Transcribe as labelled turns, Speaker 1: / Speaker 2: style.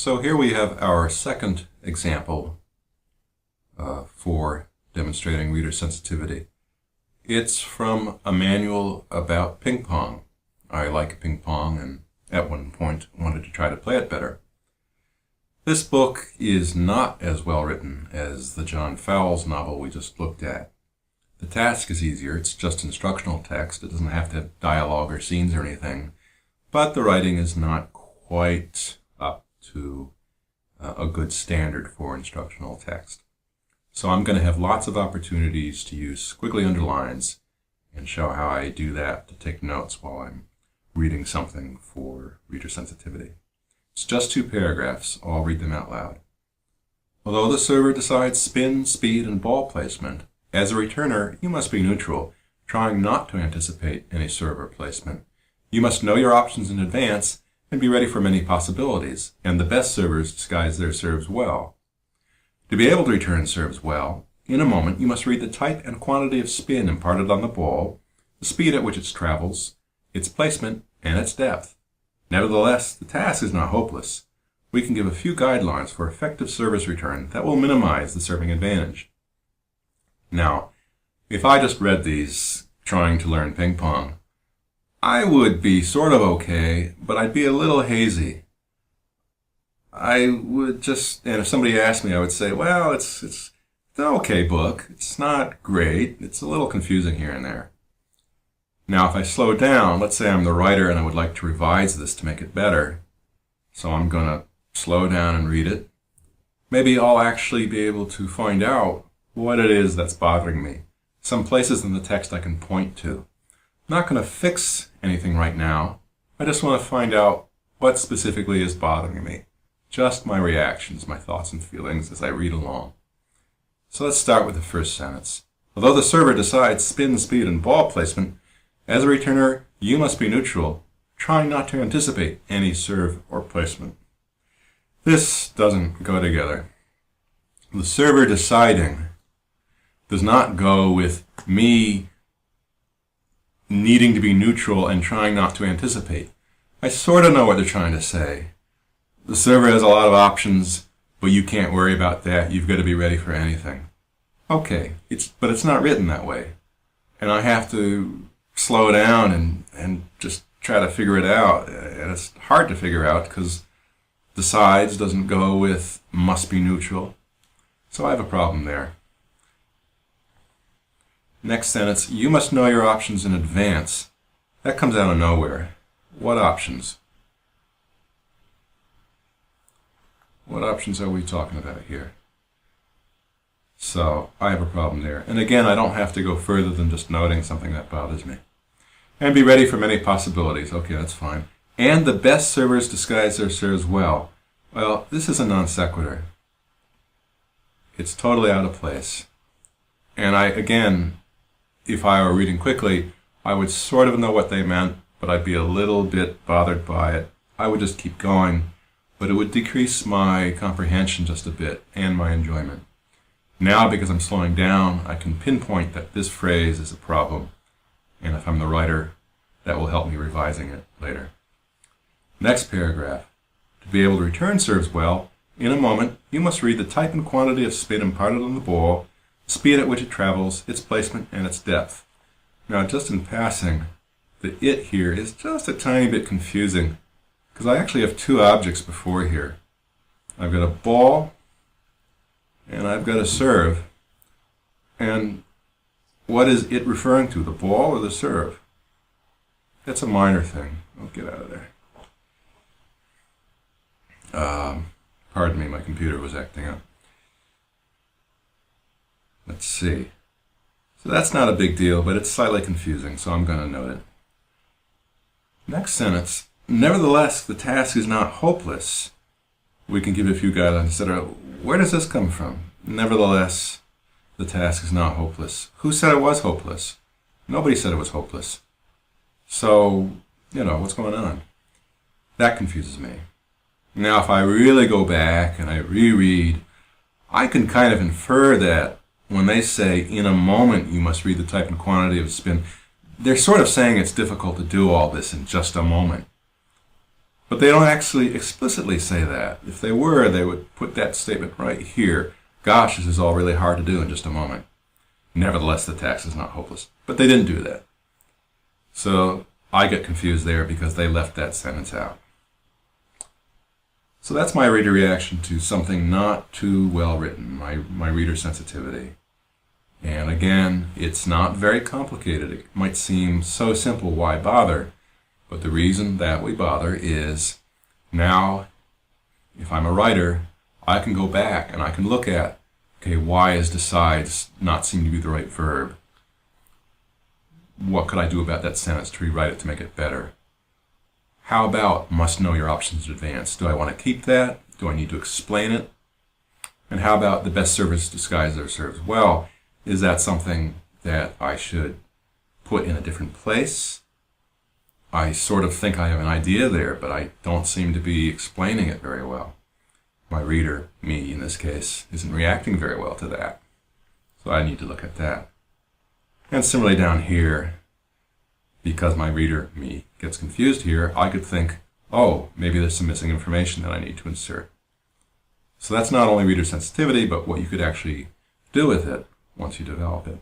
Speaker 1: So here we have our second example for demonstrating reader sensitivity. It's from a manual about ping pong. I like ping pong and at one point wanted to try to play it better. This book is not as well written as the John Fowles novel we just looked at. The task is easier. It's just instructional text. It doesn't have to have dialogue or scenes or anything. But the writing is not quite up to a good standard for instructional text. So I'm going to have lots of opportunities to use squiggly underlines and show how I do that to take notes while I'm reading something for reader sensitivity. It's just 2 paragraphs. I'll read them out loud. Although the server decides spin, speed, and ball placement, as a returner, you must be neutral, trying not to anticipate any server placement. You must know your options in advance and be ready for many possibilities, and the best servers disguise their serves well. To be able to return serves well, in a moment you must read the type and quantity of spin imparted on the ball, the speed at which it travels, its placement, and its depth. Nevertheless, the task is not hopeless. We can give a few guidelines for effective service return that will minimize the serving advantage. Now, if I just read these trying to learn ping pong, I would be sort of okay, but I'd be a little hazy. I would just, and if somebody asked me, I would say, well, it's an okay book. It's not great. It's a little confusing here and there. Now, if I slow down, let's say I'm the writer and I would like to revise this to make it better, so I'm going to slow down and read it. Maybe I'll actually be able to find out what it is that's bothering me. Some places in the text I can point to. I'm not going to fix anything right now. I just want to find out what specifically is bothering me. Just my reactions, my thoughts and feelings as I read along. So let's start with the first sentence. Although the server decides spin, speed, and ball placement, as a returner, you must be neutral, trying not to anticipate any serve or placement. This doesn't go together. The server deciding does not go with me needing to be neutral and trying not to anticipate. I sort of know what they're trying to say. The server has a lot of options, but you can't worry about that. You've got to be ready for anything. Okay, but it's not written that way. And I have to slow down and just try to figure it out. And it's hard to figure out because decides doesn't go with must be neutral. So I have a problem there. Next sentence, you must know your options in advance. That comes out of nowhere. What options? What options are we talking about here? So I have a problem there. And again, I don't have to go further than just noting something that bothers me. And be ready for many possibilities. Okay, that's fine. And the best servers disguise their serves well. Well, this is a non sequitur. It's totally out of place. And again, if I were reading quickly, I would sort of know what they meant, but I'd be a little bit bothered by it. I would just keep going, but it would decrease my comprehension just a bit and my enjoyment. Now, because I'm slowing down, I can pinpoint that this phrase is a problem. And if I'm the writer, that will help me revising it later. Next paragraph. To be able to return serves well, in a moment, you must read the type and quantity of spin imparted on the ball, the speed at which it travels, its placement, and its depth. Now, just in passing, the it here is just a tiny bit confusing because I actually have 2 objects before here. I've got a ball and I've got a serve. And what is it referring to, the ball or the serve? That's a minor thing. I'll get out of there. Pardon me, my computer was acting up. Let's see. So that's not a big deal, but it's slightly confusing, so I'm going to note it. Next sentence. Nevertheless, the task is not hopeless. We can give a few guidelines, etc. Where does this come from? Nevertheless, the task is not hopeless. Who said it was hopeless? Nobody said it was hopeless. So, what's going on? That confuses me. Now, if I really go back and I reread, I can kind of infer that when they say, in a moment you must read the type and quantity of spin, they're sort of saying it's difficult to do all this in just a moment. But they don't actually explicitly say that. If they were, they would put that statement right here. Gosh, this is all really hard to do in just a moment. Nevertheless, the text is not hopeless. But they didn't do that. So I get confused there because they left that sentence out. So that's my reader reaction to something not too well written, my reader sensitivity. And again, it's not very complicated. It might seem so simple, why bother? But the reason that we bother is now, if I'm a writer, I can go back and I can look at, okay, why is decides not seem to be the right verb? What could I do about that sentence to rewrite it to make it better? How about must know your options in advance? Do I want to keep that? Do I need to explain it? And how about the best service disguises their serves well? Is that something that I should put in a different place? I sort of think I have an idea there, but I don't seem to be explaining it very well. My reader, me in this case, isn't reacting very well to that. So I need to look at that. And similarly down here, because my reader, me, gets confused here, I could think, oh, maybe there's some missing information that I need to insert. So that's not only reader sensitivity, but what you could actually do with it once you develop it.